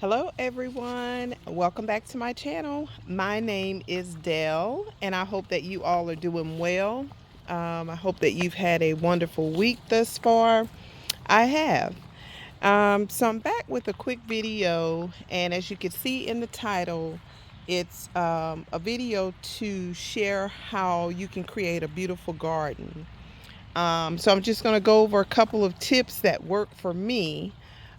Hello everyone, welcome back to my channel. My name is Dell and I hope that you all are doing well. I hope that you've had a wonderful week thus far. I have. So I'm back with a quick video, and as you can see in the title, it's a video to share how you can create a beautiful garden. So I'm just going to go over a couple of tips that work for me.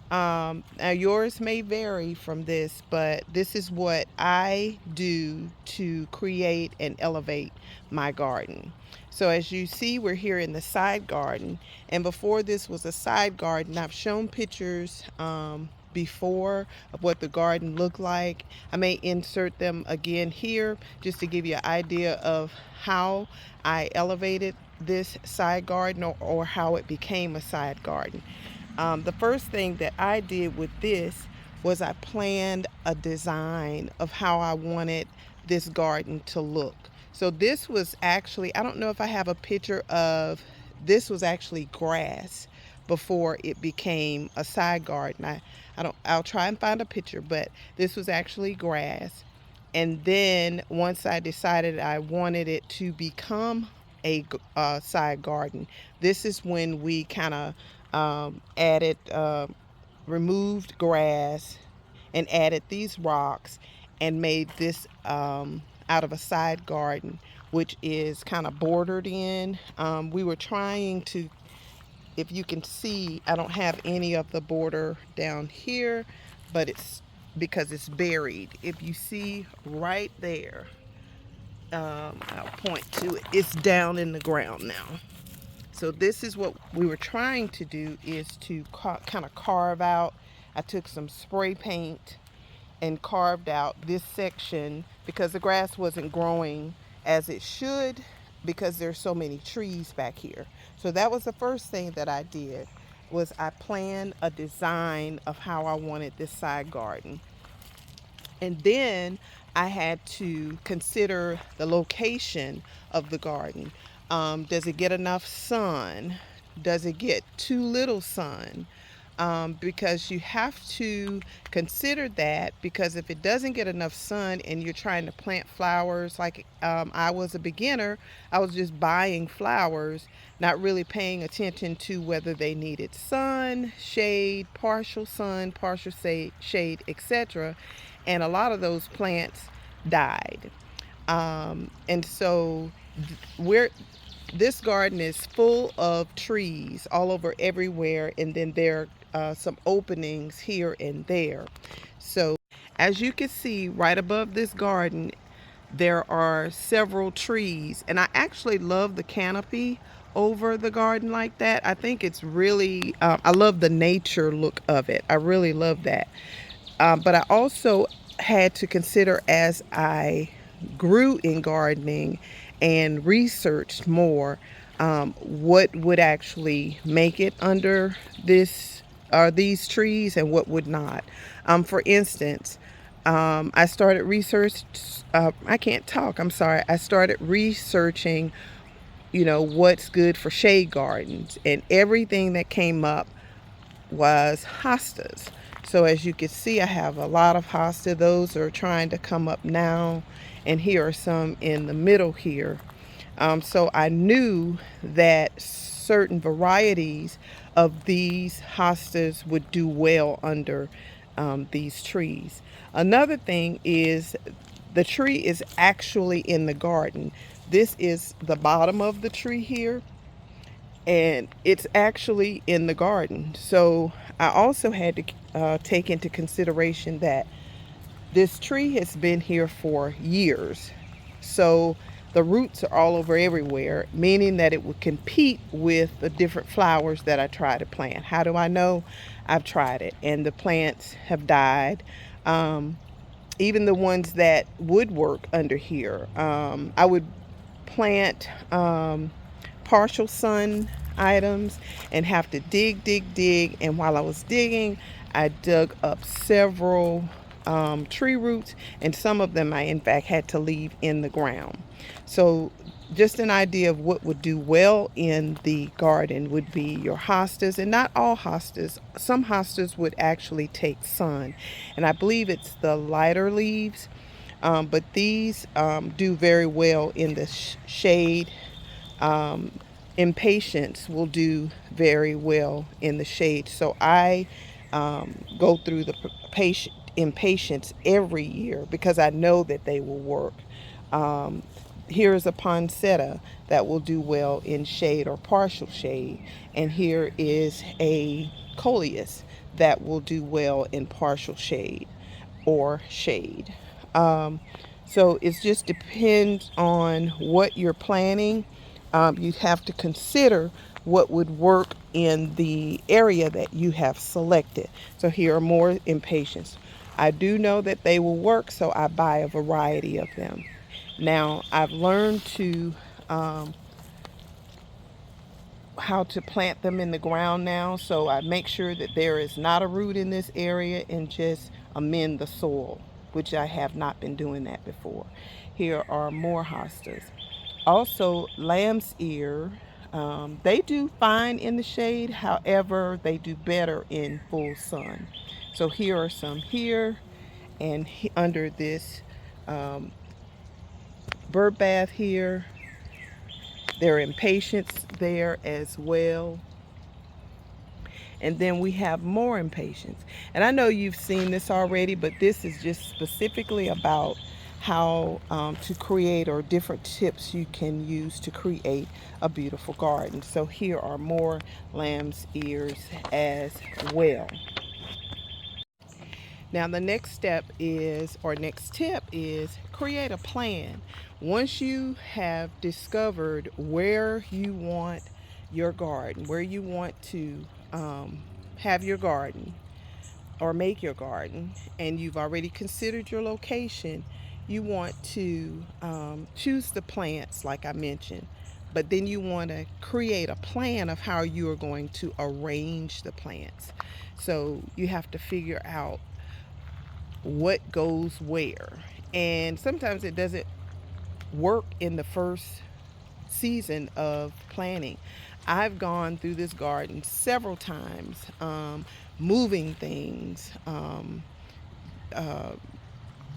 Now yours may vary from this, but this is what I do to create and elevate my garden. So as you see, we're here in the side garden, and before this was a side garden, I've shown pictures before of what the garden looked like. I may insert them again here just to give you an idea of how I elevated this side garden, or how it became a side garden. The first thing that I did with this was I planned a design of how I wanted this garden to look. So this was actually, I don't know if I have a picture of, this was actually grass before it became a side garden. I'll try and find a picture, but this was actually grass. And then once I decided I wanted it to become a side garden, this is when we kind of added, removed grass and added these rocks and made this out of a side garden, which is kind of bordered in. We were trying to, if you can see, I don't have any of the border down here, but it's because it's buried. If you see right there, I'll point to it. It's down in the ground now. So this is what we were trying to do, is to kind of carve out. I took some spray paint and carved out this section because the grass wasn't growing as it should because there's so many trees back here. So that was the first thing that I did, was I planned a design of how I wanted this side garden. And then I had to consider the location of the garden. Does it get enough sun? Does it get too little sun? Because you have to consider that, because if it doesn't get enough sun and you're trying to plant flowers, like I was a beginner, I was just buying flowers, not really paying attention to whether they needed sun, partial shade, etc. And a lot of those plants died. And so we're this garden is full of trees all over everywhere, and then there are some openings here and there. So as you can see right above this garden, there are several trees, and I actually love the canopy over the garden like that. I think it's really, I love the nature look of it. I really love that. But I also had to consider, as I grew in gardening and researched more, what would actually make it under this these trees and what would not. For instance, I started research. I can't talk. I'm sorry. I started researching, what's good for shade gardens, and everything that came up was hostas. So as you can see, I have a lot of hosta. Those are trying to come up now, and here are some in the middle here. So I knew that certain varieties of these hostas would do well under these trees. Another thing is, the tree is actually in the garden. This is the bottom of the tree here, and it's actually in the garden. So I also had to take into consideration that this tree has been here for years. So the roots are all over everywhere, meaning that it would compete with the different flowers that I try to plant. How do I know? I've tried it, and the plants have died. Even the ones that would work under here, I would plant partial sun items and have to dig. And while I was digging, I dug up several tree roots, and some of them I, in fact, had to leave in the ground. So just an idea of what would do well in the garden would be your hostas, and not all hostas. Some hostas would actually take sun, and I believe it's the lighter leaves, but these do very well in the shade. um, Impatience will do very well in the shade. So I go through the patient impatience every year because I know that they will work. Um, Here is a poinsettia that will do well in shade or partial shade, and here is a coleus that will do well in partial shade or shade. Um, so it just depends on what you're planning. You have to consider what would work in the area that you have selected. So here are more impatiens. I do know that they will work, so I buy a variety of them. Now I've learned to how to plant them in the ground now, so I make sure that there is not a root in this area and just amend the soil, which I have not been doing that before. Here are more hostas. Also, lamb's ear, they do fine in the shade, however, they do better in full sun. So here are some here, and under this bird bath here. There are impatiens there as well. And then we have more impatiens. And I know you've seen this already, but this is just specifically about how to create, or different tips you can use to create a beautiful garden. So here are more lamb's ears as well. Now the next step is, or next tip is, create a plan. Once you have discovered where you want your garden, where you want to have your garden or make your garden, and you've already considered your location, you want to choose the plants like I mentioned, but then you want to create a plan of how you are going to arrange the plants. So you have to figure out what goes where. And sometimes it doesn't work in the first season of planting. I've gone through this garden several times, moving things, uh,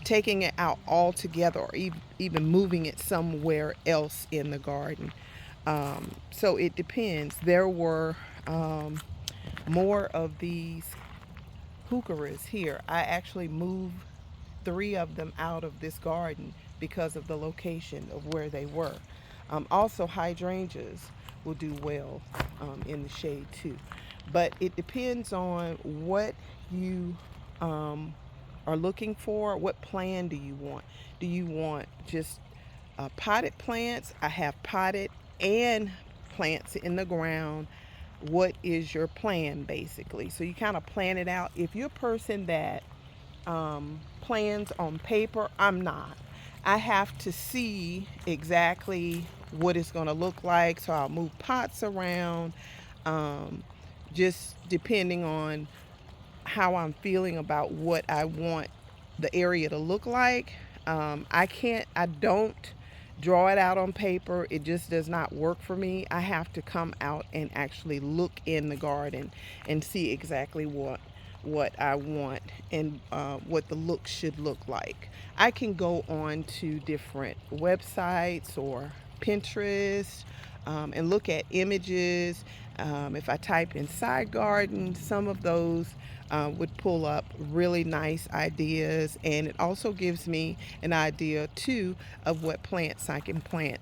taking it out altogether, or even moving it somewhere else in the garden. So it depends. There were more of these heucheras here. I actually moved 3 of them out of this garden because of the location of where they were. Also, hydrangeas will do well in the shade too. But it depends on what you are looking for. What plan do you want? Do you want just potted plants? I have potted and plants in the ground. What is your plan basically? So you kind of plan it out. If you're a person that plans on paper, I'm not. I have to see exactly what it's going to look like, so I'll move pots around, um, just depending on how I'm feeling about what I want the area to look like. I don't draw it out on paper. It just does not work for me. I have to come out and actually look in the garden and see exactly what I want, and what the look should look like. I can go on to different websites or Pinterest and look at images. If I type in side garden, some of those would pull up really nice ideas, and it also gives me an idea too of what plants I can plant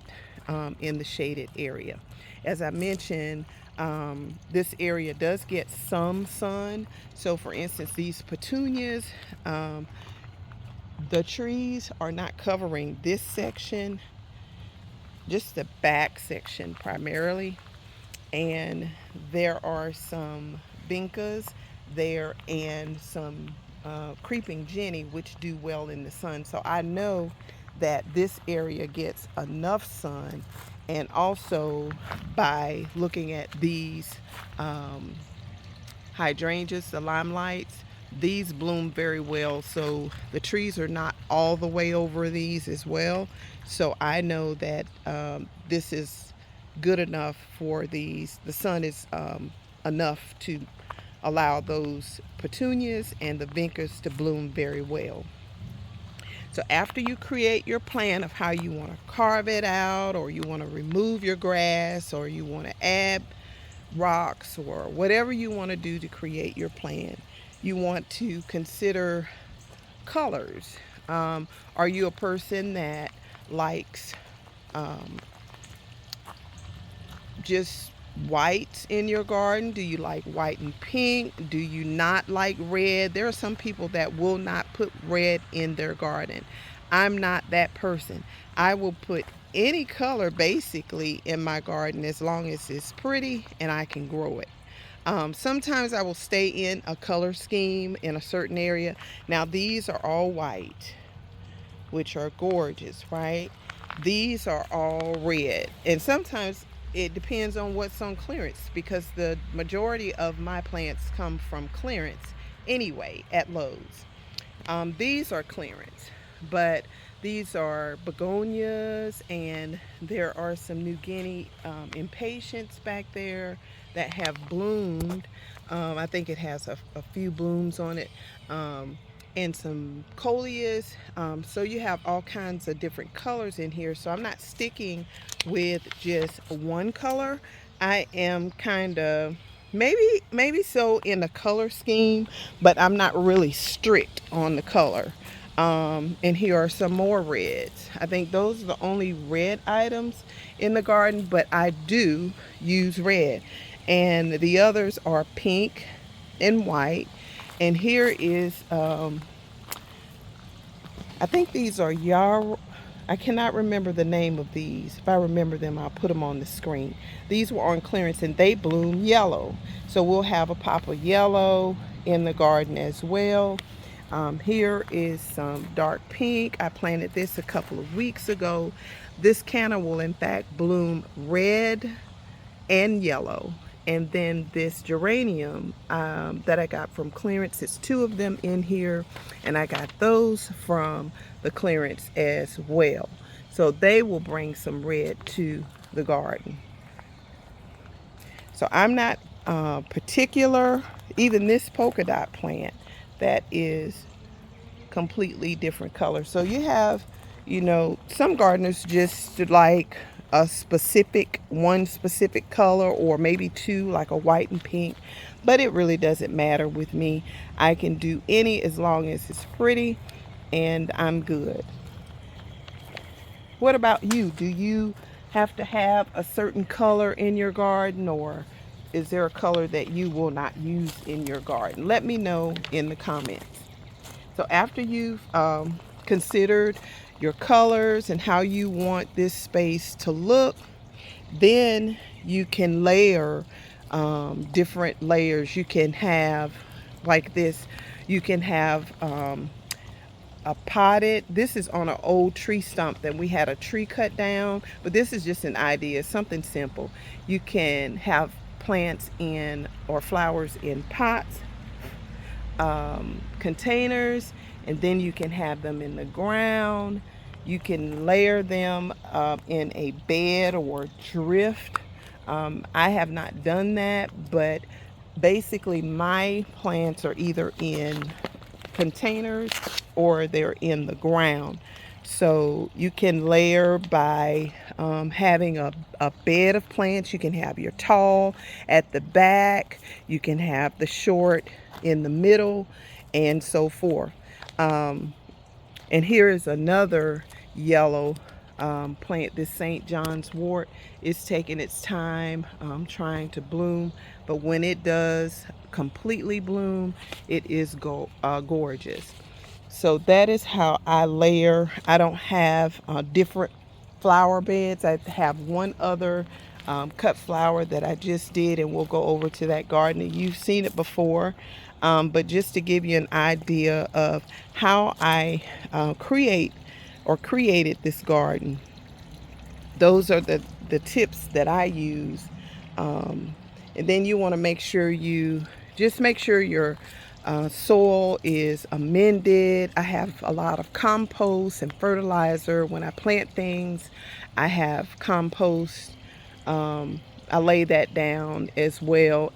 in the shaded area. As I mentioned, this area does get some sun. So for instance, these petunias, the trees are not covering this section, just the back section primarily. And there are some vincas there and some creeping jenny, which do well in the sun. So I know that this area gets enough sun. And also, by looking at these hydrangeas, the limelights, These bloom very well, so the trees are not all the way over these as well. So I know that this is good enough for these. The sun is enough to allow those petunias and the vincas to bloom very well. So after you create your plan of how you want to carve it out, or you want to remove your grass, or you want to add rocks, or whatever you want to do to create your plan, you want to consider colors. Are you a person that likes um, just white in your garden? Do you like white and pink? Do you not like red? There are some people that will not put red in their garden. I'm not that person. I will put any color basically in my garden as long as it's pretty and I can grow it. Sometimes I will stay in a color scheme in a certain area. Now, these are all white, which are gorgeous, right? These are all red. And sometimes it depends on what's on clearance, because the majority of my plants come from clearance anyway at Lowe's. These are clearance, but these are begonias, and there are some New Guinea impatiens back there that have bloomed. I think it has a few blooms on it, and some coleus. So you have all kinds of different colors in here. So I'm not sticking with just one color. I am kind of maybe so in the color scheme, but I'm not really strict on the color. And here are some more reds. I think those are the only red items in the garden, but I do use red. And the others are pink and white. And here is, I think these are yarrow. I cannot remember the name of these. If I remember them, I'll put them on the screen. These were on clearance and they bloom yellow. So we'll have a pop of yellow in the garden as well. Here is some dark pink. I planted this a couple of weeks ago. This canna will in fact bloom red and yellow. And then this geranium that I got from clearance, it's two of them in here, and I got those from the clearance as well. So they will bring some red to the garden. So I'm not particular. Even this polka dot plant that is completely different color. So you have, some gardeners just like a specific, one specific color, or maybe two, like a white and pink, but it really doesn't matter with me. I can do any as long as it's pretty and I'm good. What about you? Do you have to have a certain color in your garden, or is there a color that you will not use in your garden? Let me know in the comments. So after you've considered your colors and how you want this space to look, then you can layer different layers. You can have, like this, you can have a potted, this is on an old tree stump that we had a tree cut down, but this is just an idea, something simple. You can have plants in, or flowers in pots, containers, and then you can have them in the ground. You can layer them in a bed or drift. I have not done that, but basically my plants are either in containers or they're in the ground. So you can layer by having a bed of plants. You can have your tall at the back, you can have the short in the middle, and so forth. And here is another yellow plant. This St. John's wort is taking its time trying to bloom, but when it does completely bloom, it is gorgeous. So that is how I layer. I don't have different flower beds. I have one other cut flower that I just did, and we'll go over to that garden. You've seen it before, but just to give you an idea of how I created this garden, those are the tips that I use. And then you want to make sure you just make sure your Soil is amended. I have a lot of compost and fertilizer. When I plant things, I have compost. I lay that down as well,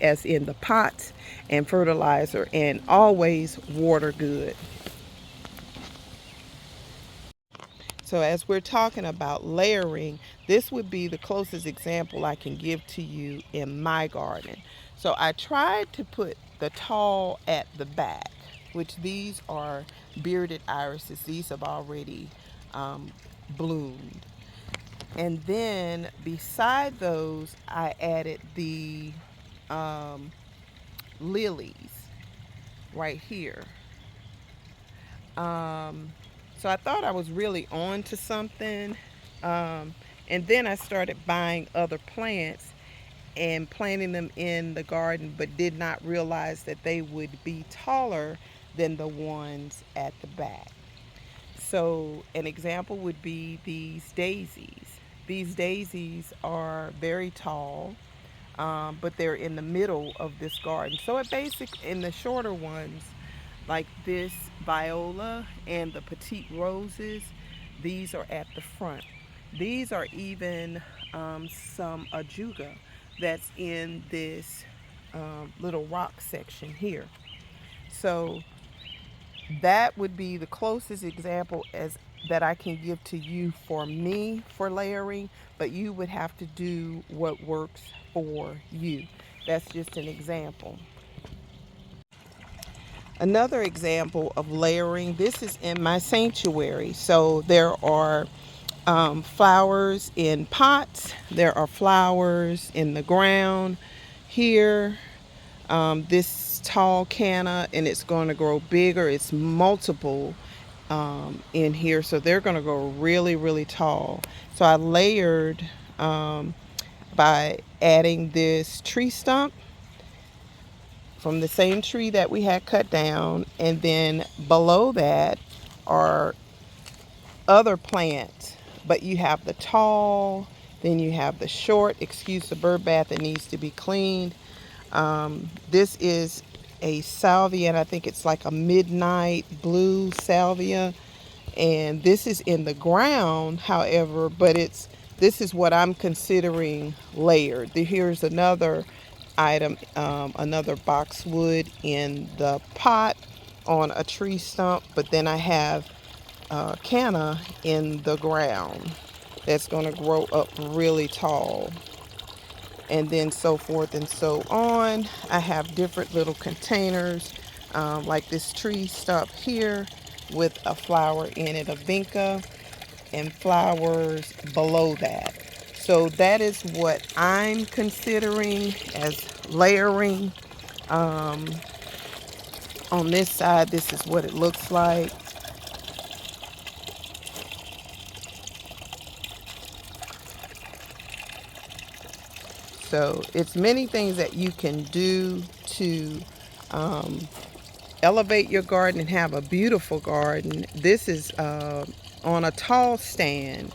as in the pots, and fertilizer, and always water good. So as we're talking about layering, this would be the closest example I can give to you in my garden. So I tried to put the tall at the back, which these are bearded irises. These have already bloomed. And then beside those, I added the um, lilies right here. So I thought I was really on to something. Um, and then I started buying other plants and planting them in the garden, but did not realize that they would be taller than the ones at the back. So an example would be these daisies. These daisies are very tall, but they're in the middle of this garden. So it basically, in the shorter ones, like this viola and the petite roses, these are at the front. These are even some ajuga that's in this little rock section here. So that would be the closest example as that I can give to you for me for layering, but you would have to do what works for you. That's just an example. Another example of layering, this is in my sanctuary. So there are flowers in pots, there are flowers in the ground here. This tall canna, and it's going to grow bigger. It's multiple in here, so they're going to grow really, really tall. So I layered by adding this tree stump from the same tree that we had cut down, and then below that are other plants, but you have the tall, then you have the short. Excuse the bird bath, that needs to be cleaned. This is a salvia, and I think it's like a midnight blue salvia, and this is in the ground, however, but this is what I'm considering layered. Here's another item, another boxwood in the pot on a tree stump, but then I have canna in the ground that's going to grow up really tall, and then so forth and so on. I have different little containers, like this tree stump here with a flower in it, a vinca, and flowers below that. So that is what I'm considering as layering. On this side, this is what it looks like. So it's many things that you can do to elevate your garden and have a beautiful garden. This is on a tall stand.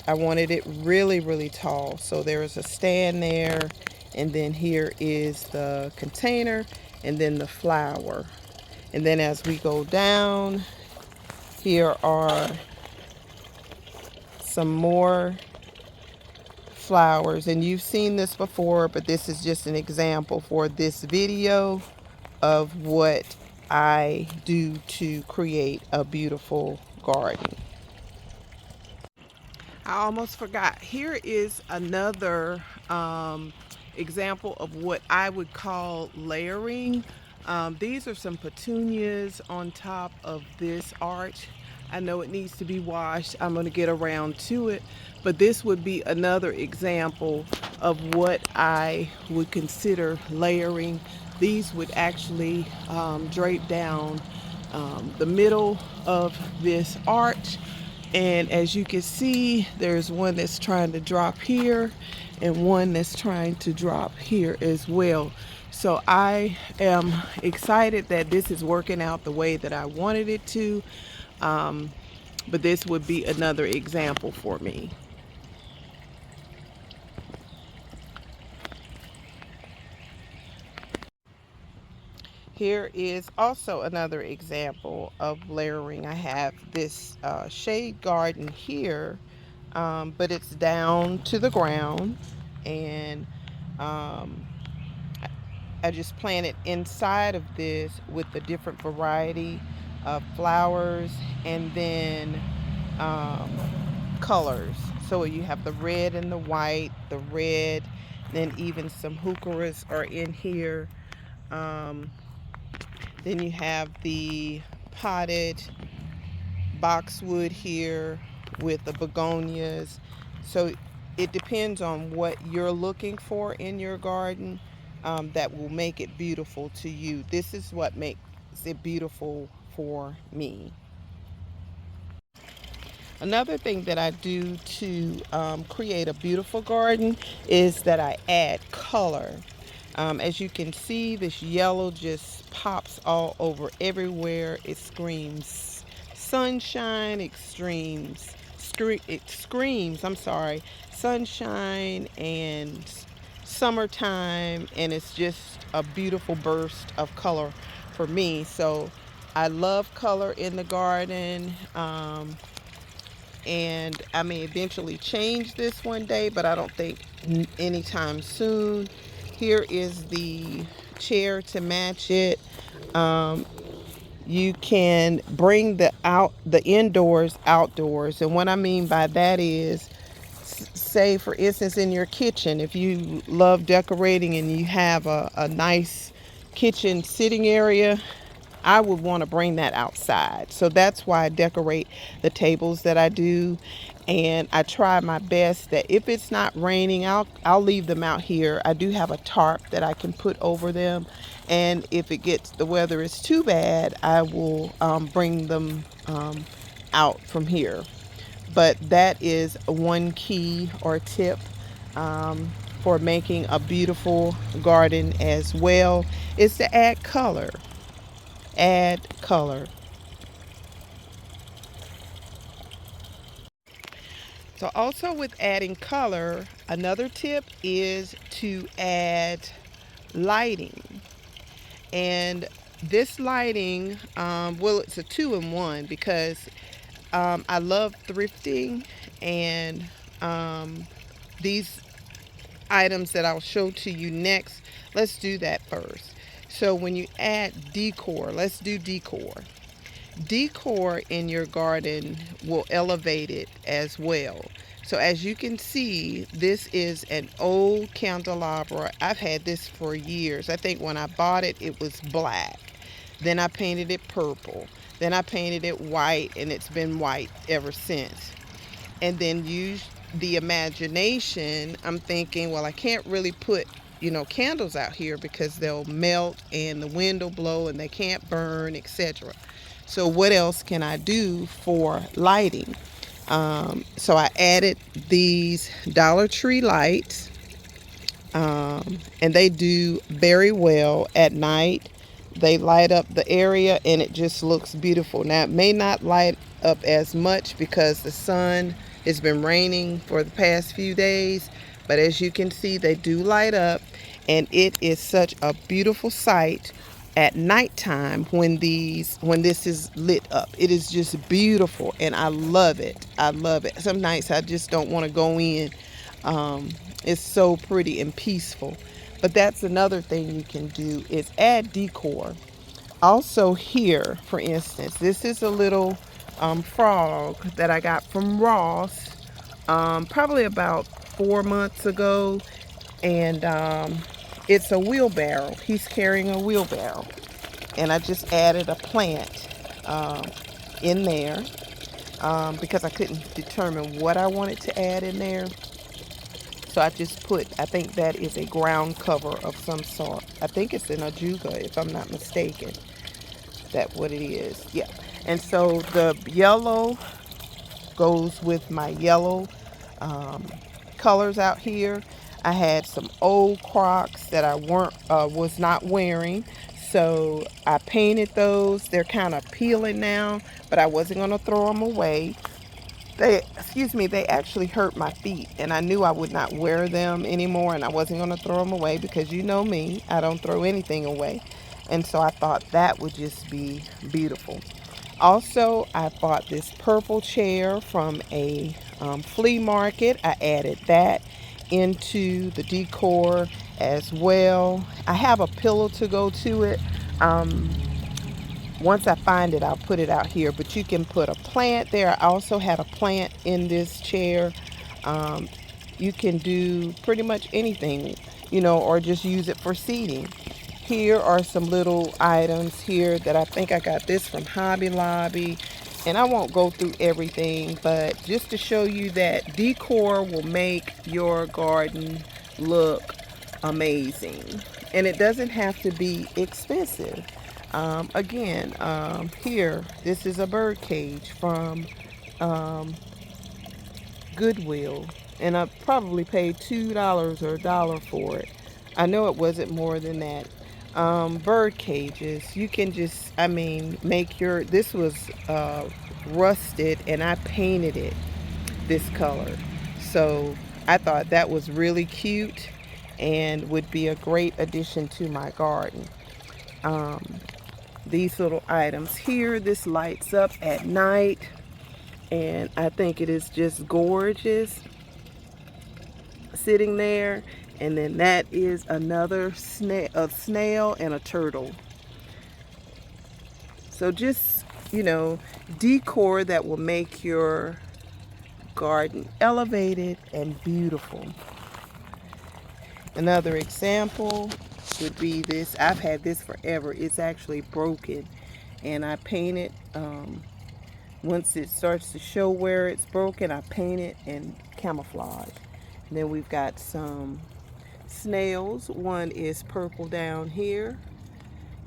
I wanted it really, really tall. So there is a stand there, and then here is the container, and then the flower. And then as we go down, here are some more flowers, and you've seen this before, but this is just an example for this video of what I do to create a beautiful garden. I almost forgot. Here is another example of what I would call layering. These are some petunias on top of this arch. I know it needs to be washed. I'm going to get around to it. But this would be another example of what I would consider layering. These would actually drape down the middle of this arch. And as you can see, there's one that's trying to drop here and one that's trying to drop here as well. So I am excited that this is working out the way that I wanted it to. But this would be another example for me. Here is also another example of layering. I have this shade garden here, but it's down to the ground, and um, I just planted inside of this with a different variety of flowers, and then um, colors. So you have the red and the white, the red, then even some heucheras are in here. Um, then you have the potted boxwood here with the begonias. So it depends on what you're looking for in your garden, that will make it beautiful to you. This is what makes it beautiful for me. Another thing that I do to create a beautiful garden is that I add color. As you can see, this yellow just pops all over everywhere. It screams sunshine, it screams, I'm sorry, sunshine and summertime, and it's just a beautiful burst of color for me. So I love color in the garden. And I may eventually change this one day, but I don't think anytime soon. Here is the chair to match it. Um, you can bring the indoors outdoors, and what I mean by that is, say for instance, in your kitchen, if you love decorating and you have a nice kitchen sitting area, I would want to bring that outside. So that's why I decorate the tables that I do. And I try my best that if it's not raining, I'll leave them out here. I do have a tarp that I can put over them. And if the weather is too bad, I will bring them out from here. But that is one key or tip um, for making a beautiful garden as well, is to add color. Add color. So also with adding color, another tip is to add lighting. And this lighting, well, it's a two-in-one, because I love thrifting, and these items that I'll show to you next, let's do that first. So when you add decor, let's do decor. Decor in your garden will elevate it as well. So as you can see, this is an old candelabra. I've had this for years. I think when I bought it, it was black. Then I painted it purple. Then I painted it white, and it's been white ever since. And then use the imagination. I'm thinking, well, I can't really put candles out here because they'll melt and the wind will blow and they can't burn, etc. So what else can I do for lighting? So I added these Dollar Tree lights, and they do very well at night. They light up the area and it just looks beautiful. Now, it may not light up as much because the sun has been raining for the past few days, but as you can see, they do light up, and it is such a beautiful sight at nighttime when this is lit up. It is just beautiful, and I love it. I love it. Some nights I just don't want to go in. It's so pretty and peaceful. But that's another thing you can do, is add decor. Also here, for instance, this is a little frog that I got from Ross probably about 4 months ago, and it's a wheelbarrow. He's carrying a wheelbarrow, and I just added a plant in there because I couldn't determine what I wanted to add in there. So I just I think that is a ground cover of some sort. I think it's an ajuga, if I'm not mistaken. That's what it is. Yeah. And so the yellow goes with my yellow colors out here. I had some old Crocs that I was not wearing, so I painted those. They're kind of peeling now, but I wasn't going to throw them away. They actually hurt my feet, and I knew I would not wear them anymore, and I wasn't going to throw them away because you know me, I don't throw anything away. And so I thought that would just be beautiful. Also, I bought this purple chair from a flea market. I added that into the decor as well. I have a pillow to go to it. Um, Once I find it, I'll put it out here, but you can put a plant there. I also had a plant in this chair. Um, you can do pretty much anything, or just use it for seating. Here are some little items here that I think I got this from Hobby Lobby. And I won't go through everything, but just to show you that decor will make your garden look amazing. And it doesn't have to be expensive. Again, here, this is a bird cage from um, Goodwill, and I probably paid $2 or $1 for it. I know it wasn't more than that. Bird cages, you can just, make this was rusted, and I painted it this color. So I thought that was really cute and would be a great addition to my garden. Um, these little items here, this lights up at night, and I think it is just gorgeous sitting there. And then that is another a snail and a turtle. So just, decor that will make your garden elevated and beautiful. Another example would be this. I've had this forever. It's actually broken, and I paint it. Once it starts to show where it's broken, I paint it and camouflage. And then we've got some snails. One is purple down here,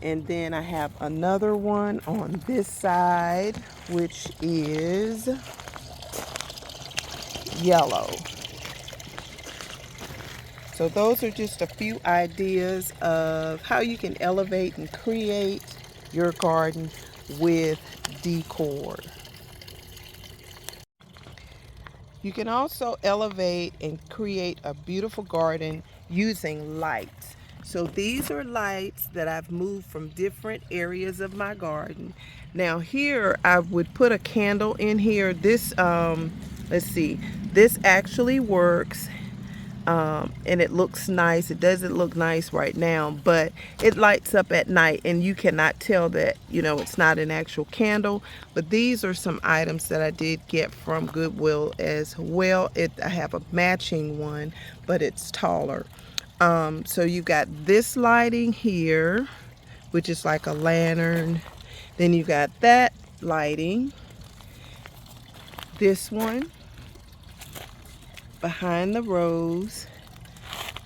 and then I have another one on this side, which is yellow. So those are just a few ideas of how you can elevate and create your garden with decor. You can also elevate and create a beautiful garden using lights. So these are lights that I've moved from different areas of my garden. Now here I would put a candle in here. This, let's see, this actually works. And it looks nice. It doesn't look nice right now, but it lights up at night, and you cannot tell that, it's not an actual candle. But these are some items that I did get from Goodwill as well. I have a matching one, but it's taller. So you've got this lighting here, which is like a lantern. Then you've got that lighting, this one behind the rose.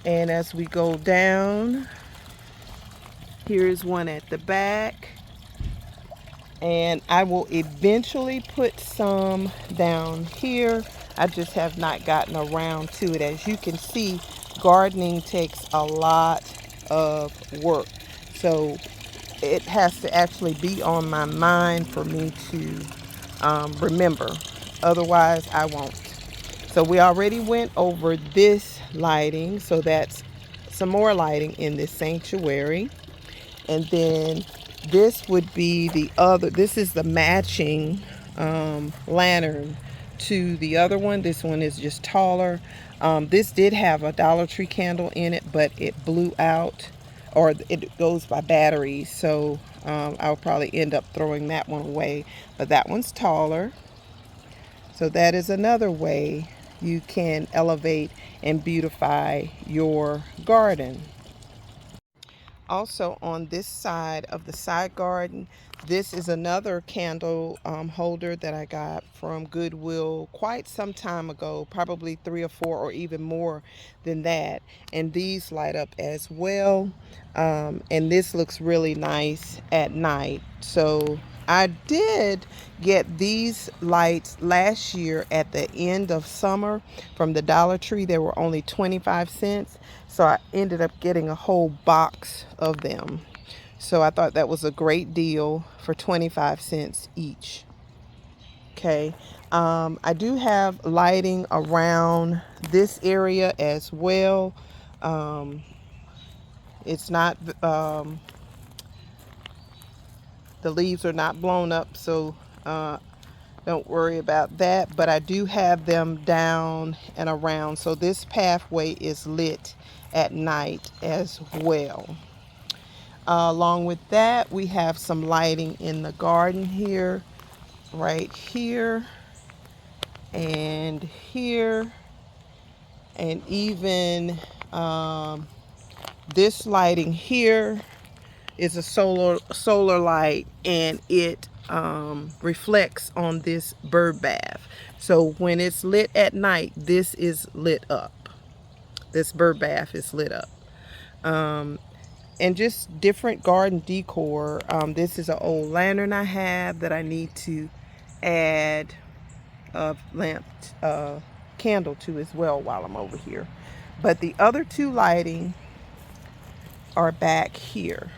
And as we go down, here's one at the back. And I will eventually put some down here. I just have not gotten around to it. As you can see, gardening takes a lot of work. So it has to actually be on my mind for me to remember. Otherwise, I won't. So we already went over this lighting. So that's some more lighting in this sanctuary. And then this would be this is the matching lantern to the other one. This one is just taller. This did have a Dollar Tree candle in it, but it blew out, or it goes by batteries. So I'll probably end up throwing that one away. But that one's taller. So that is another way you can elevate and beautify your garden. Also on this side of the side garden, this is another candle holder that I got from Goodwill quite some time ago, probably 3 or 4 or even more than that. And these light up as well. And this looks really nice at night. So I did get these lights last year at the end of summer from the Dollar Tree. They were only 25 cents. So I ended up getting a whole box of them. So I thought that was a great deal for 25 cents each. Okay. I do have lighting around this area as well. It's not The leaves are not blown up, so don't worry about that. But I do have them down and around, so this pathway is lit at night as well. Along with that, we have some lighting in the garden here, right here, and here, and even this lighting here is a solar light, and it reflects on this bird bath. So when it's lit at night, this is lit up. This bird bath is lit up. And just different garden decor. This is an old lantern I have that I need to add a lamp candle to as well while I'm over here. But the other two lighting are back here.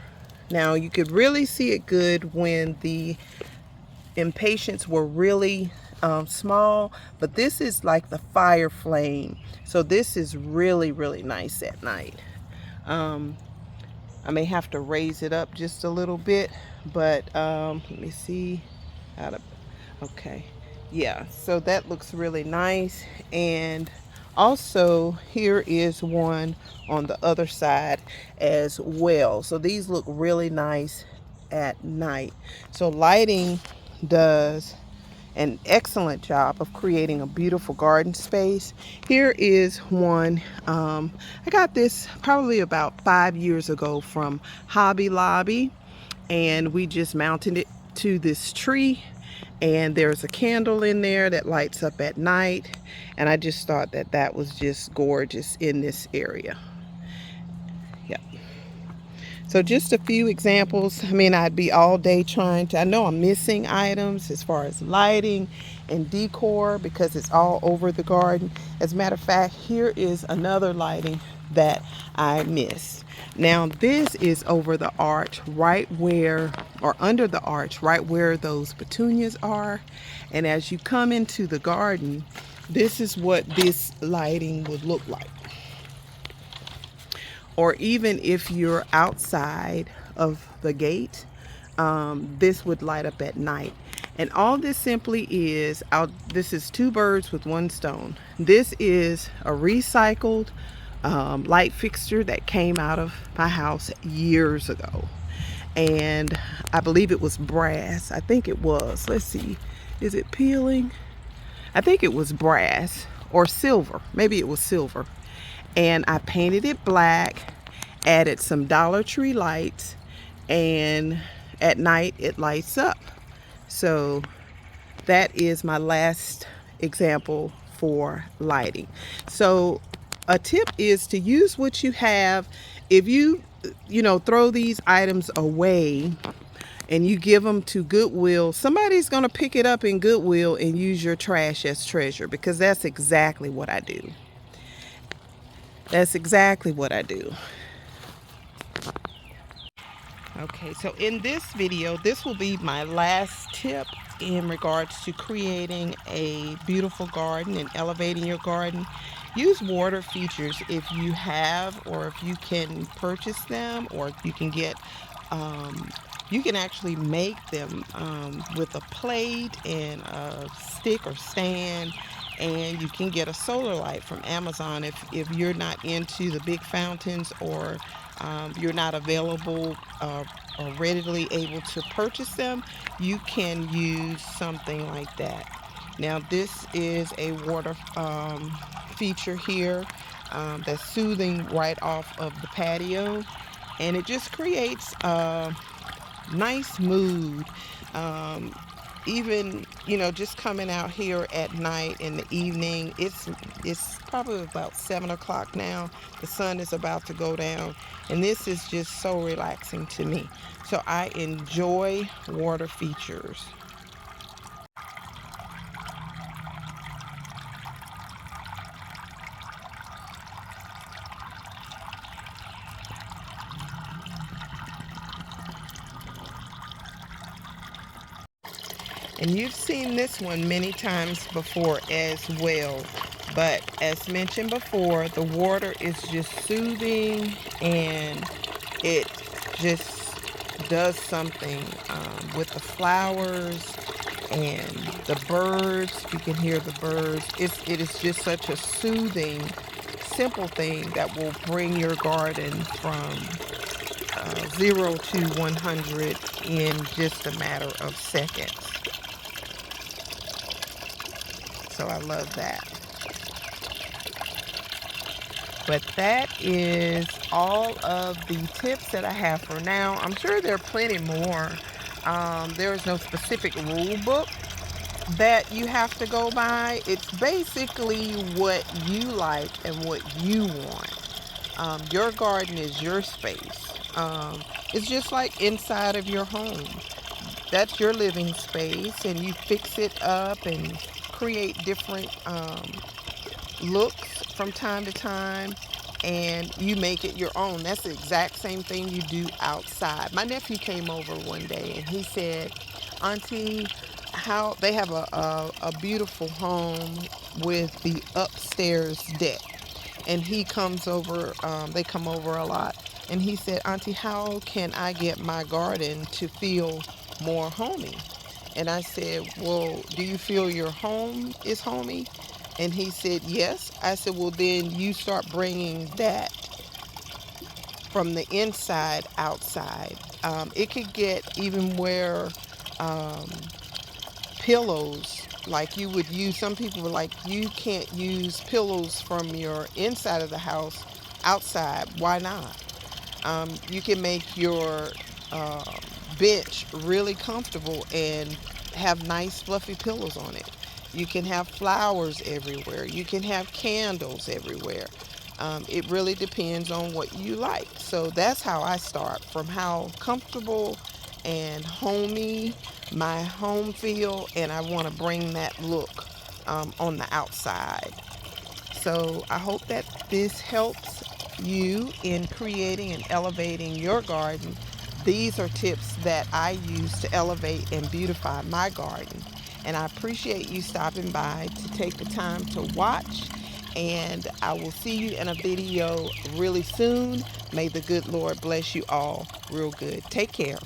Now you could really see it good when the impatiens were really small, but this is like the fire flame, so this is really nice at night. I may have to raise it up just a little bit, but let me see how to, okay, yeah, so that looks really nice. And also here is one on the other side as well. So these look really nice at night. So lighting does an excellent job of creating a beautiful garden space. Here is one. I got this probably about 5 years ago from Hobby Lobby, and we just mounted it to this tree, and there's a candle in there that lights up at night, and I just thought that that was just gorgeous in this area. Yep. So just a few examples. I mean, I'd be all day trying to, I know I'm missing items as far as lighting and decor because it's all over the garden. As a matter of fact, here is another lighting that I missed. Now this is over the arch right where, or under the arch right where those petunias are. And as you come into the garden, this is what this lighting would look like. Or even if you're outside of the gate, this would light up at night. And all this simply is, this is two birds with one stone. This is a recycled light fixture that came out of my house years ago. And I believe it was brass. I think it was. Let's see. Is it peeling? I think it was brass or silver. Maybe it was silver. And I painted it black, added some Dollar Tree lights, and at night it lights up. So that is my last example for lighting. So a tip is to use what you have. If you throw these items away and you give them to Goodwill, somebody's going to pick it up in Goodwill and use your trash as treasure, because that's exactly what I do. That's exactly what I do. Okay, so in this video, this will be my last tip in regards to creating a beautiful garden and elevating your garden. Use water features if you have, or if you can purchase them, or if you can get, you can actually make them with a plate and a stick or stand. And you can get a solar light from Amazon if you're not into the big fountains, or you're not available or readily able to purchase them. You can use something like that. Now this is a water feature here that's soothing right off of the patio, and it just creates a nice mood. Even just coming out here at night in the evening, it's probably about 7 o'clock now. The sun is about to go down, and this is just so relaxing to me. So I enjoy water features. And you've seen this one many times before as well. But as mentioned before, the water is just soothing, and it just does something with the flowers and the birds. You can hear the birds. It is just such a soothing, simple thing that will bring your garden from 0 to 100 in just a matter of seconds. So I love that. But that is all of the tips that I have for now. I'm sure there are plenty more. There is no specific rule book that you have to go by. It's basically what you like and what you want. Your garden is your space. It's just like inside of your home. That's your living space, and you fix it up and create different looks from time to time, and you make it your own. That's the exact same thing you do outside. My nephew came over one day and he said, Auntie, how they have a beautiful home with the upstairs deck. And he comes over, they come over a lot. And he said, Auntie, how can I get my garden to feel more homey? And I said, well, do you feel your home is homey? And he said, yes. I said, well, then you start bringing that from the inside outside. It could get even where um, pillows, like you would use, some people were like, you can't use pillows from your inside of the house outside. Why not? You can make your uh, bench really comfortable and have nice fluffy pillows on it. You can have flowers everywhere. You can have candles everywhere. It really depends on what you like. So that's how I start, from how comfortable and homey my home feel, and I want to bring that look on the outside. So I hope that this helps you in creating and elevating your garden. These are tips that I use to elevate and beautify my garden. And I appreciate you stopping by to take the time to watch. And I will see you in a video really soon. May the good Lord bless you all real good. Take care.